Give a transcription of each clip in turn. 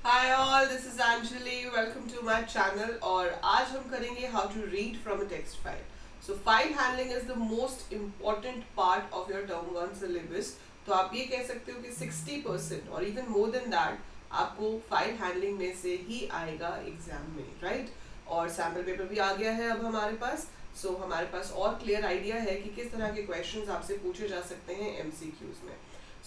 Hi all, this is Anjali. Welcome to my channel. और आज हम करेंगे how to read from a text file. So file handling is the most important part of your term one syllabus. तो आप ये कह सकते हो कि 60% और इवन मोर देन दैट आपको फाइल हैंडलिंग में से ही आएगा एग्जाम में, राइट? और सैम्पल पेपर भी आ गया है अब हमारे पास। हमारे पास और क्लियर आइडिया है कि किस तरह के क्वेश्चंस आपसे पूछे जा सकते हैं एमसीक्यूज में।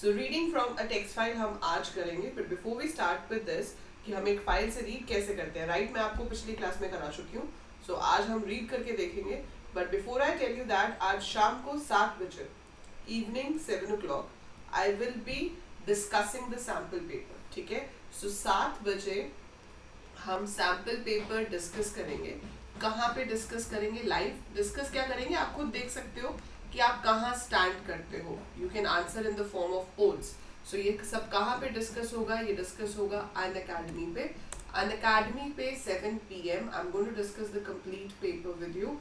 So reading from a text file हम आज करेंगे, but before we start with this कि हम एक फाइल से रीड कैसे करते हैं, राइट? मैं आपको पिछली क्लास में करा चुकी हूँ। आज हम रीड करके देखेंगे। But before I tell you that, आज शाम को 7 बजे, evening 7 o'clock, I will be discussing the sample paper. ठीक है? 7 बजे हम सैम्पल पेपर डिस्कस करेंगे। कहाँ पे डिस्कस करेंगे? लाइव डिस्कस क्या करेंगे, आप खुद देख सकते हो कि आप कहाँ स्टैंड करते हो। You can answer in the form of polls. ये सब कहाँ पे डिस्कस होगा? ये डिस्कस होगा अनअकैडमी पे। अनअकैडमी पे 7 PM I am going to discuss the complete paper with you.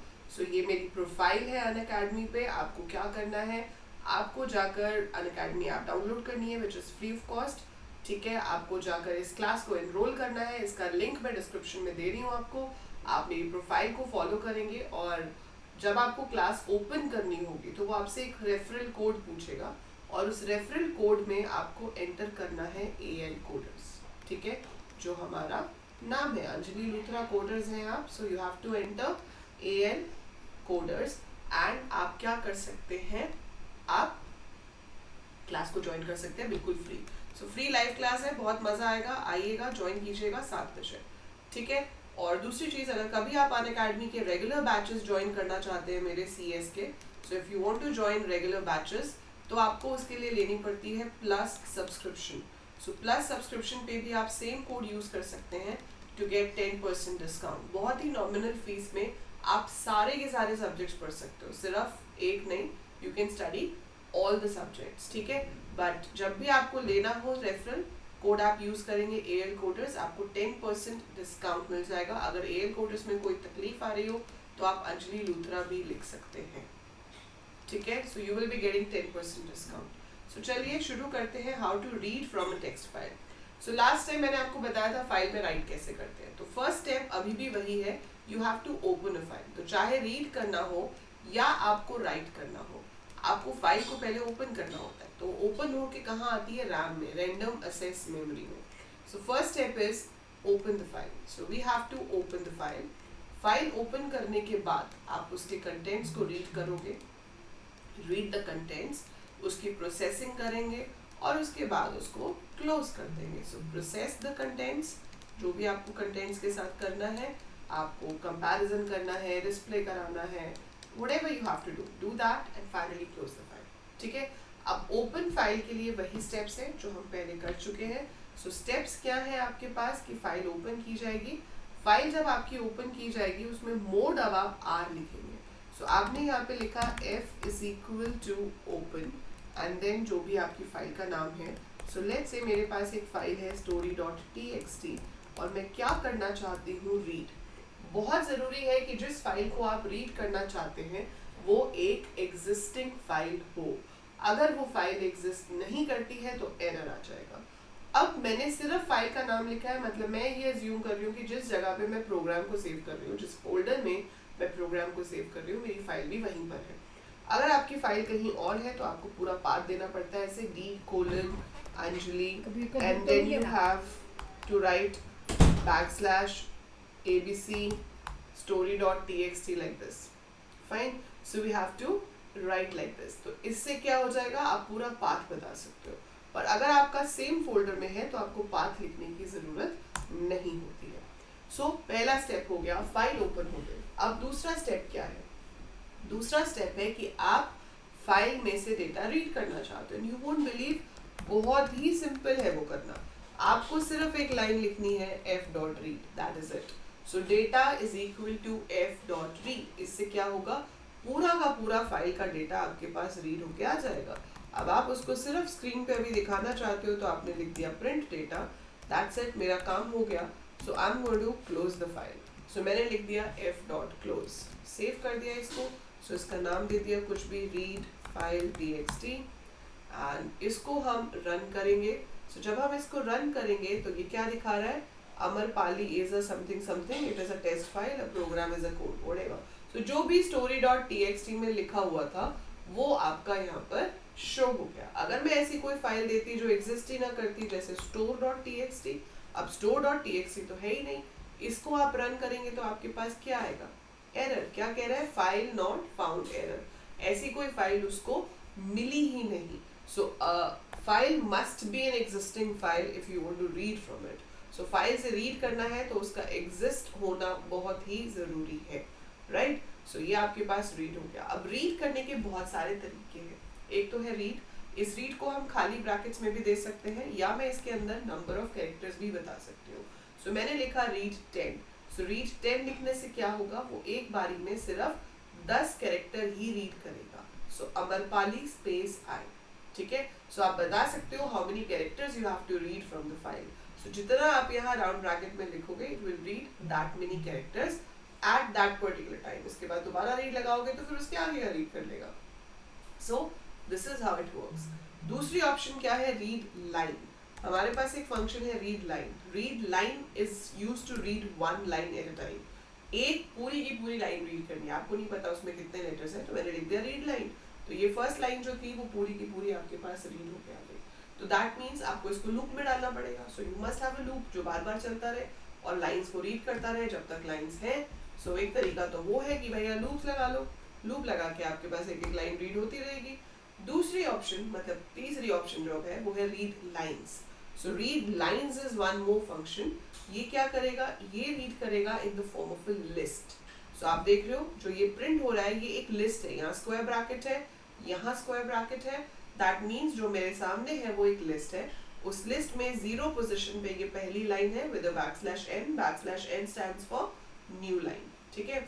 ये मेरी प्रोफाइल है अनअकैडमी पे। आपको क्या करना है? आपको जाकर अनअकैडमी ऐप डाउनलोड करनी है, which is free of cost. ठीक है? आपको जाकर इस क्लास को एनरोल करना है। इसका लिंक मैं डिस्क्रिप्शन में दे रही हूँ आपको। आप मेरी प्रोफाइल को फॉलो करेंगे और जब आपको क्लास ओपन करनी होगी तो वो आपसे एक रेफरल कोड पूछेगा और उस रेफरल कोड में आपको एंटर करना है AL कोडर्स। ठीक है? जो हमारा नाम है, अंजलि लूथरा कोडर्स हैं आप। You have to enter AL coders and आप क्या कर सकते हैं? आप क्लास को ज्वाइन कर सकते हैं बिल्कुल फ्री। फ्री लाइव क्लास है, बहुत मजा आएगा। आइएगा, ज्वाइन कीजिएगा 7 बजे। ठीक है? और दूसरी चीज, अगर कभी आप अनअकैडमी के रेगुलर बैचेस ज्वाइन करना चाहते हैं मेरे CS के, so if you want to join regular batches तो आपको उसके लिए लेनी पड़ती है प्लस सब्सक्रिप्शन। प्लस सब्सक्रिप्शन पे भी आप सेम कोड यूज कर सकते हैं टू गेट 10% डिस्काउंट। बहुत ही नॉमिनल फीस में आप सारे के सारे सब्जेक्ट्स पढ़ सकते हो, सिर्फ एक नहीं। You can study all the subjects. ठीक है? बट जब भी आपको लेना हो रेफरल कोड, आप यूज करेंगे AL कोडर्स, आपको 10% डिस्काउंट मिल जाएगा। अगर AL कोडर्स में कोई तकलीफ आ रही हो तो आप अंजलि लूथरा भी लिख सकते हैं। ठीक है? You will be getting 10% discount. चलिए शुरू करते हैं how to read from a text file. Last time मैंने आपको बताया था फाइल में राइट कैसे करते हैं। तो फर्स्ट स्टेप अभी भी वही है, you have to open a file. तो चाहे रीड करना हो या आपको राइट करना हो, आपको फाइल को पहले ओपन करना होता है। तो ओपन होके कहाँ आती है? रैम में, रैंडम एक्सेस मेमोरी में। First step is open the file. We have to open the file. File open करने के बाद आप उसके कंटेंट्स को रीड करोगे, रीड द कंटेंट्स, उसकी प्रोसेसिंग करेंगे और उसके बाद उसको क्लोज कर देंगे। प्रोसेस द कंटेंट्स, जो भी आपको कंटेंट्स के साथ करना है, आपको कंपैरिजन करना है, डिस्प्ले कराना है, whatever you have to do that and finally close the file. ठीक है? अब ओपन फाइल के लिए वही स्टेप्स हैं जो हम पहले कर चुके हैं। स्टेप्स क्या है आपके पास कि फाइल ओपन की जाएगी। फाइल जब आपकी ओपन की जाएगी उसमें मोड अब आप R लिखेंगे। आपने यहाँ पे लिखा F is equal to open and then जो भी आपकी फाइल का नाम है। लेट्स से मेरे पास एक फाइल है story.txt और मैं क्या करना चाहती हूँ? रीड। बहुत ज़रूरी है कि जिस फाइल को आप रीड करना चाहते हैं वो एक एग्जिस्टिंग फाइल हो। अगर वो फाइल एग्जिस्ट नहीं करती है तो एरर आ जाएगा। अब मैंने सिर्फ फाइल का नाम लिखा है, मतलब मैं ये अज्यूम कर रही हूँ कि जिस जगह पे मैं प्रोग्राम को सेव कर रही हूँ, जिस फोल्डर में मैं प्रोग्राम को सेव कर रही हूँ, मेरी फाइल भी वहीं पर है। अगर आपकी फाइल कहीं और है तो आपको पूरा पाथ देना पड़ता है, ऐसे D:अंजलि and then you have to write \ABC story.txt like this. Fine. We have to write like this. तो इससे क्या हो जाएगा? आप पूरा पाथ बता सकते हो। पर अगर आपका सेम फोल्डर में है तो आपको पाथ लिखने की जरूरत नहीं होती है। पहला स्टेप हो गया, फाइल ओपन हो गई। अब दूसरा स्टेप क्या है? दूसरा स्टेप है कि आप फाइल में से डेटा रीड करना चाहते हो। यू वोंट बिलीव, बहुत ही सिंपल है वो करना। आपको सिर्फ एक लाइन लिखनी है f.read, that is it. Data is equal to f.read। इससे क्या होगा? पूरा का पूरा फाइल का डेटा आपके पास रीड होके आ जाएगा। अब आप उसको सिर्फ स्क्रीन पे अभी दिखाना चाहते हो तो आपने लिख दिया प्रिंट डेटा, दैट्स इट, मेरा काम हो गया। I am going to close the file. मैंने लिख दिया f.close, सेव कर दिया इसको। इसका नाम दे दिया कुछ भी, रीड फाइल txt एंड इसको हम रन करेंगे। सो जब हम इसको रन करेंगे तो ये क्या दिखा रहा है, Amrapali is a something something, it is a test file, a program is a code, whatever. So जो भी story.txt में लिखा हुआ था वो आपका यहाँ पर शो हो गया। अगर मैं ऐसी कोई फाइल देती जो एग्जिस्ट ही ना करती, जैसे store.txt, अब store.txt तो है ही नहीं, इसको आप रन करेंगे तो आपके पास क्या आएगा, एरर। क्या कह रहा है, फाइल नॉट फाउंड एरर, ऐसी कोई फाइल उसको मिली ही नहीं। So file must be an existing file if you want to read from it. So file से रीड करना है तो उसका एग्जिस्ट होना बहुत ही जरूरी है, राइट। सो ये आपके पास रीड हो गया। अब रीड करने के बहुत सारे तरीके हैं। एक तो है रीड, इस रीड को हम खाली ब्रैकेट्स में भी दे सकते हैं, या मैं इसके अंदर नंबर ऑफ कैरेक्टर्स भी बता सकती हूँ। सो मैंने लिखा रीड 10। सो रीड 10 लिखने से क्या होगा, वो एक बारी में सिर्फ 10 कैरेक्टर ही रीड करेगा। सो अमरपाली स्पेस आई, ठीक है। सो आप बता सकते हो how many characters you have to read from the file. So जितना आप यहाँ राउंड ब्रैकेट में लिखोगे, it will read that many characters at that particular time. इसके बाद दोबारा रीड लगाओगे तो फिर उसके आगे रीड कर लेगा। So this is how it works. दूसरी ऑप्शन क्या है, रीड लाइन। हमारे पास एक फंक्शन है read line. Read line is used to read one line at a time. एक पूरी की पूरी लाइन रीड करनी है, आपको नहीं पता उसमें कितने लेटर्स हैं, तो मैंने लिख दिया रीड लाइन। तो ये फर्स्ट लाइन जो थी वो पूरी की पूरी आपके पास रीड होके आ गई। तो दैट मीन्स आपको इसको लूप में डालना पड़ेगा। So you must have a loop जो बार बार चलता रहे और लाइंस को रीड करता रहे जब तक लाइंस हैं। सो एक तरीका तो वो है कि भैया लूप्स लगा लो, लूप लगा के आपके पास एक एक लाइन रीड होती रहेगी। दूसरी ऑप्शन, मतलब तीसरी ऑप्शन जो है वो है read lines. So read lines is one more function. ये क्या करेगा, ये रीड करेगा in the form of a list. So आप देख रहे हो जो ये प्रिंट हो रहा है ये एक लिस्ट है, यहाँ स्क्वायर ब्रैकेट है, यहाँ स्क्वायर ब्रैकेट है। दैट मीन्स जो मेरे सामने है वो एक लिस्ट है। उस लिस्ट में 0 पोजीशन पे ये पहली लाइन है with a backslash n stands for new line, ठीक है।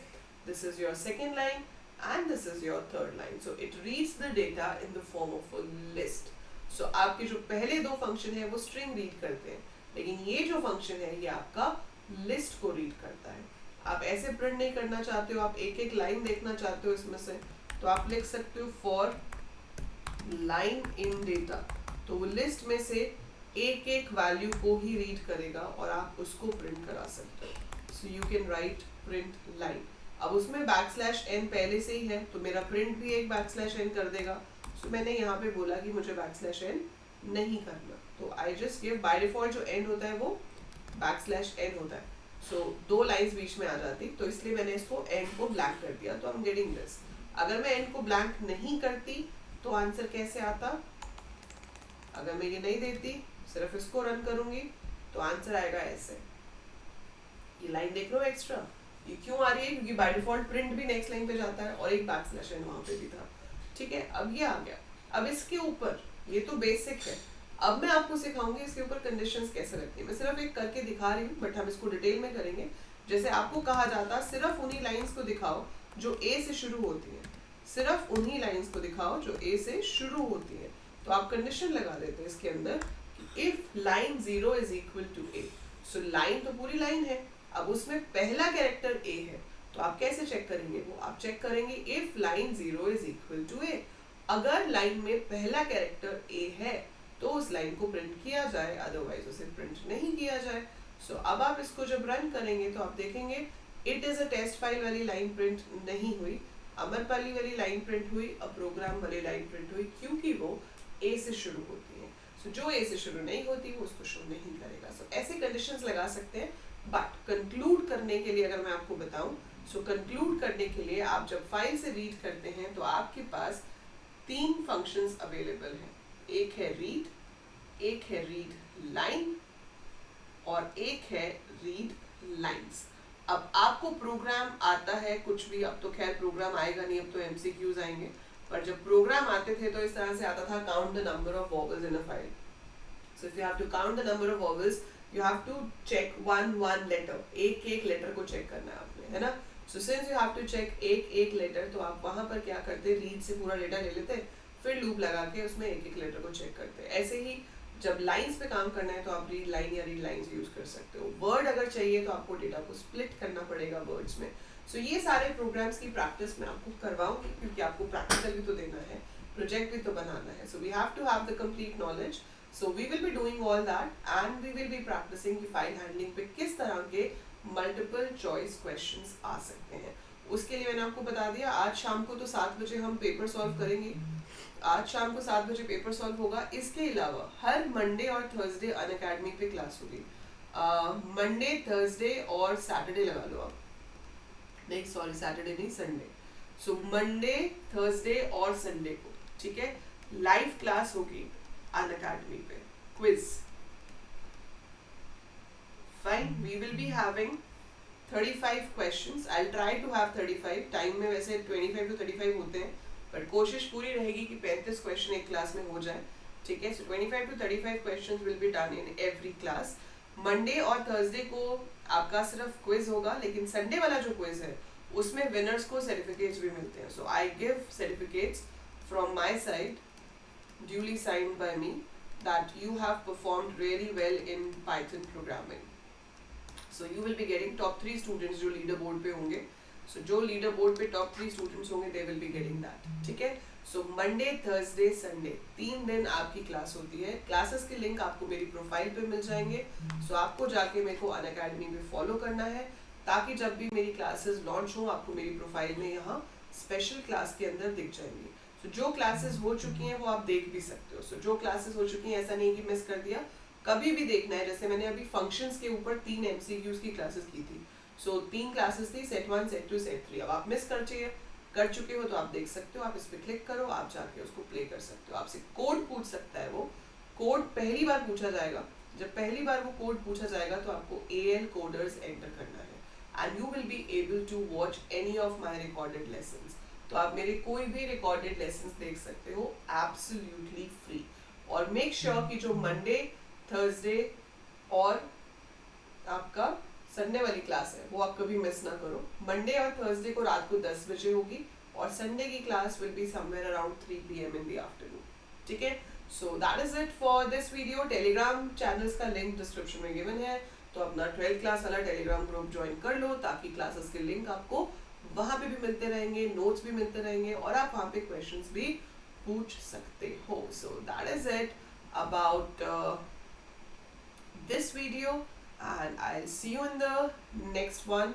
This is your second line and this is your third line. So it reads the data in the form of a list. So आपके जो पहले दो function है वो string read करते हैं, लेकिन ये जो फंक्शन है ये आपका लिस्ट को रीड करता है। आप ऐसे प्रिंट नहीं करना चाहते हो, आप एक एक लाइन देखना चाहते हो इसमें से, तो आप लिख सकते हो फॉर लाइन इन डेटा। तो वो लिस्ट में से एक एक वैल्यू को ही रीड करेगा और आप उसको प्रिंट करा सकते हो। So you can write print line. अब उसमें n पहले से ही है तो मेरा प्रिंट भी एक n कर देगा। सो मैंने यहाँ पे बोला कि मुझे n नहीं करना, तो I just give, by default जो एंड होता है वो n होता है। सो दो लाइंस बीच में आ जाती, तो इसलिए मैंने इसको एंड को ब्लैंक कर दिया। तो आई एम गेटिंग दिस। अगर मैं एंड को ब्लैंक नहीं करती तो आंसर कैसे आता, अगर मैं ये नहीं देती सिर्फ इसको रन करूंगी तो आंसर आएगा ऐसे। ये लाइन देख रहे हो एक्स्ट्रा, ये क्यों आ रही है, क्योंकि बाय डिफॉल्ट प्रिंट भी नेक्स्ट लाइन पे जाता है और एक n वहां पे भी था, ठीक है। अब ये आ गया। अब इसके ऊपर, ये तो बेसिक है, अब मैं आपको सिखाऊंगी इसके ऊपर कंडीशंस कैसे रखनी है। मैं सिर्फ एक करके दिखा रही हूँ, बट हम इसको डिटेल में करेंगे। जैसे आपको कहा जाता सिर्फ उन्हीं लाइंस को दिखाओ जो ए से शुरू होती है, सिर्फ उन्हीं लाइंस को दिखाओ जो ए से शुरू होती है। तो आप कंडीशन लगा देते हैं इसके अंदर, if line 0 is equal to A. So line तो पूरी लाइन है, अब उसमें पहला कैरेक्टर ए है, तो आप कैसे चेक करेंगे वो, आप चेक करेंगे if line 0 is equal to A. अगर लाइन में पहला कैरेक्टर ए है तो उस लाइन को प्रिंट किया जाए, अदरवाइज उसे प्रिंट नहीं किया जाए। सो अब आप इसको जब रन करेंगे तो आप देखेंगे it is a test file वाली लाइन प्रिंट नहीं हुई, अमरपाली वाली लाइन प्रिंट हुई, अ प्रोग्राम वाली लाइन प्रिंट हुई, क्योंकि वो ए से शुरू होती है। सो जो ए से शुरू नहीं होती वो उसको शो नहीं करेगा। सो ऐसे कंडीशंस लगा सकते हैं। बट कंक्लूड करने के लिए अगर मैं आपको बताऊं, सो कंक्लूड करने के लिए आप जब फाइल से रीड करते हैं तो आपके पास 3 फंक्शंस अवेलेबल हैं। एक है रीड, एक है रीड लाइन और एक है रीड लाइंस। अब आपको प्रोग्राम आता है कुछ भी, अब तो खैर प्रोग्राम आएगा नहीं, अब तो MCQs आएंगे, पर जब प्रोग्राम आते थे तो इस तरह से आता था count the number of vowels in a file. So if you have to count the number of vowels you have to check one letter, एक लेटर को चेक करना है आपने, है ना। so since you have to check एक letter, तो आप वहां पर क्या करते, रीड से पूरा डेटा ले लेते, फिर लूप लगा के उसमें एक लेटर को चेक करते। ऐसे ही जब लाइंस पे काम करना है तो आप रीड लाइन या रीड लाइंस यूज कर सकते हो। वर्ड अगर चाहिए तो आपको डेटा को स्प्लिट करना पड़ेगा वर्ड्स में। सो ये सारे प्रोग्राम्स की प्रैक्टिस मैं आपको करवाऊंगी, क्योंकि आपको प्रैक्टिकल भी तो देना है, प्रोजेक्ट भी तो बनाना है। So we have to have the complete knowledge. So we will be doing all that and we will be practicing कि फाइल हैंडलिंग पे किस तरह के मल्टीपल चॉइस क्वेश्चंस आ सकते हैं। उसके लिए मैंने आपको बता दिया आज शाम को तो 7 बजे हम पेपर सॉल्व करेंगे। आज शाम को 7 बजे पेपर सॉल्व होगा। इसके अलावा हर मंडे और थर्सडे अनअकैडमी पे क्लास होगी। मंडे, थर्सडे और सैटरडे लगा लो आप, नहीं सॉरी सैटरडे नहीं, संडे। सो मंडे, थर्सडे और संडे को, ठीक है, लाइव क्लास होगी अनअकैडमी पे, quiz. Fine, we will be having 35 questions. I try to have 35। Time में वैसे 25 to 35 होते हैं, बट कोशिश पूरी रहेगी कि 35 क्वेश्चन एक क्लास में हो जाए, ठीक है। सो 25 to 35 questions will be done in every class. Monday और थर्सडे को आपका सिर्फ क्विज होगा, लेकिन संडे वाला जो क्विज है उसमें विनर्स को सर्टिफिकेट्स भी मिलते हैं। So I give certificates from my side, duly signed by me, that you have performed really well in Python programming. So you will be getting top 3 students जो leader board पे होंगे। So जो leader board पे top 3 students होंगे they will be getting that, ठीक है। सो Monday, Thursday, Sunday 3 दिन आपकी क्लास होती है। क्लासेस के लिंक आपको मेरी प्रोफाइल पे मिल जाएंगे। सो आपको जाके मेरे को अनअकैडमी पे फॉलो करना है, ताकि जब भी मेरी क्लासेस लॉन्च हो आपको मेरी प्रोफाइल में यहाँ स्पेशल क्लास के अंदर दिख जाएंगी। सो जो क्लासेस हो चुकी हैं वो आप देख भी सकते हो। सो जो क्लासेस हो चुकी हैं, ऐसा नहीं कि मिस कर दिया, कभी भी देखना है। जैसे मैंने अभी फंक्शंस के ऊपर 3 MCQs की क्लासेस की थी। सो 3 क्लासेस थी, सेट 1, सेट 2, सेट 3। अब आप मिस कर चुके हो तो आप देख सकते हो, आप इस पर क्लिक करो, आप जाके उसको प्ले कर सकते हो। आपसे कोड पूछ सकता है, वो कोड पहली बार पूछा जाएगा। जब पहली बार वो कोड पूछा जाएगा तो आपको AL कोडर्स एंटर करना है and you will be able to watch any of my recorded lessons. तो आप मेरे कोई भी रिकॉर्डेड लेसन्स देख सकते हो एब्सोल्युटली फ्री। और मेक श्योर कि जो मंडे, थर्सडे और आपका संडे वाली क्लास है वो आप कभी मिस ना करो। मंडे और थर्सडे को रात को 10 बजे होगी और संडे की class will be somewhere around 3 PM in the afternoon, ठीक है। So that is it for this video. Telegram channels का लिंक डिस्क्रिप्शन में गिवन है, तो अपना 12th क्लास वाला टेलीग्राम ग्रुप ज्वाइन कर लो, ताकि क्लासेस के लिंक आपको वहां पे भी मिलते रहेंगे, नोट्स भी मिलते रहेंगे और आप वहां पे क्वेश्चंस भी पूछ सकते हो। So that is it about this video, and I'll see you in the next one.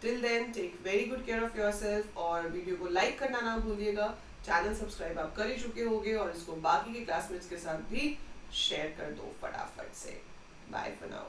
Till then, take very good care of yourself और वीडियो को लाइक करना ना भूलिएगा। चैनल सब्सक्राइब आप कर ही चुके होंगे और इसको बाकी के क्लासमेट्स के साथ भी शेयर कर दो फटाफट से। Bye for now.